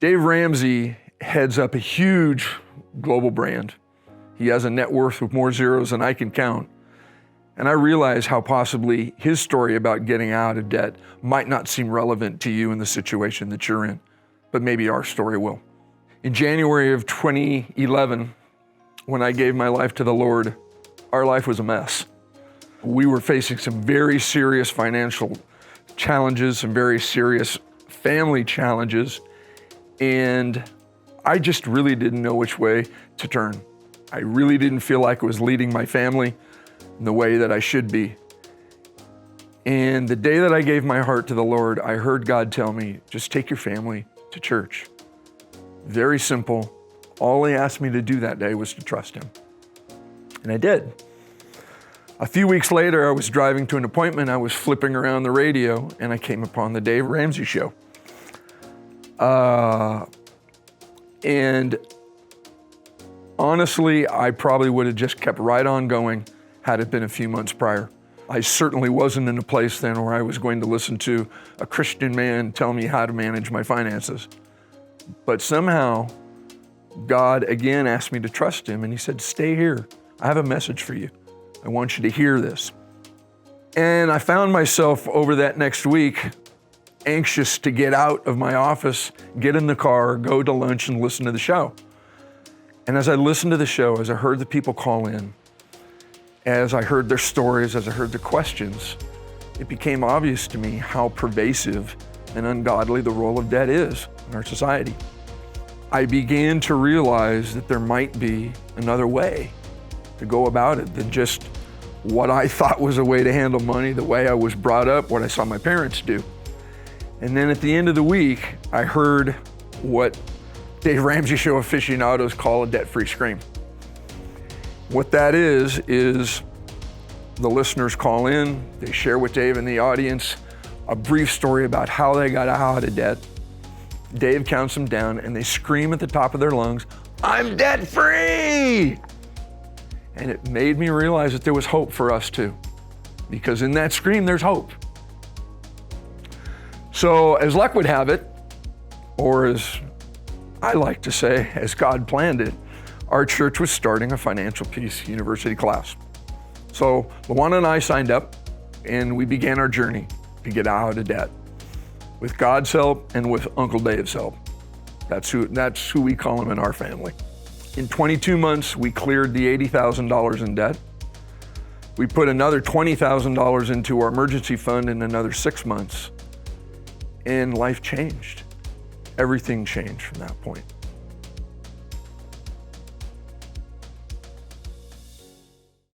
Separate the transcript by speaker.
Speaker 1: Dave Ramsey heads up a huge global brand. He has a net worth of more zeros than I can count. And I realize how possibly his story about getting out of debt might not seem relevant to you in the situation that you're in, but maybe our story will. In January of 2011, when I gave my life to the Lord, our life was a mess. We were facing some very serious financial challenges, some very serious family challenges, and I just really didn't know which way to turn. I really didn't feel like I was leading my family in the way that I should be. And the day that I gave my heart to the Lord, I heard God tell me, just take your family to church. Very simple. All He asked me to do that day was to trust Him. And I did. A few weeks later, I was driving to an appointment. I was flipping around the radio and I came upon the Dave Ramsey show. And honestly, I probably would have just kept right on going had it been a few months prior. I certainly wasn't in a place then where I was going to listen to a Christian man tell me how to manage my finances. But somehow, God again asked me to trust Him, and He said, stay here. I have a message for you. I want you to hear this. And I found myself over that next week anxious to get out of my office, get in the car, go to lunch, and listen to the show. And as I listened to the show, as I heard the people call in, as I heard their stories, as I heard their questions, it became obvious to me how pervasive and ungodly the role of debt is in our society. I began to realize that there might be another way to go about it than just what I thought was a way to handle money, the way I was brought up, what I saw my parents do. And then at the end of the week, I heard what Dave Ramsey show aficionados call a debt-free scream. What that is the listeners call in, they share with Dave and the audience a brief story about how they got out of debt. Dave counts them down and they scream at the top of their lungs, I'm debt-free! And it made me realize that there was hope for us too, because in that scream, there's hope. So as luck would have it, or as I like to say, as God planned it, our church was starting a Financial Peace University class. So Luana and I signed up and we began our journey to get out of debt with God's help and with Uncle Dave's help. That's who we call him in our family. In 22 months, we cleared the $80,000 in debt. We put another $20,000 into our emergency fund in another 6 months, and life changed. Everything changed from that point.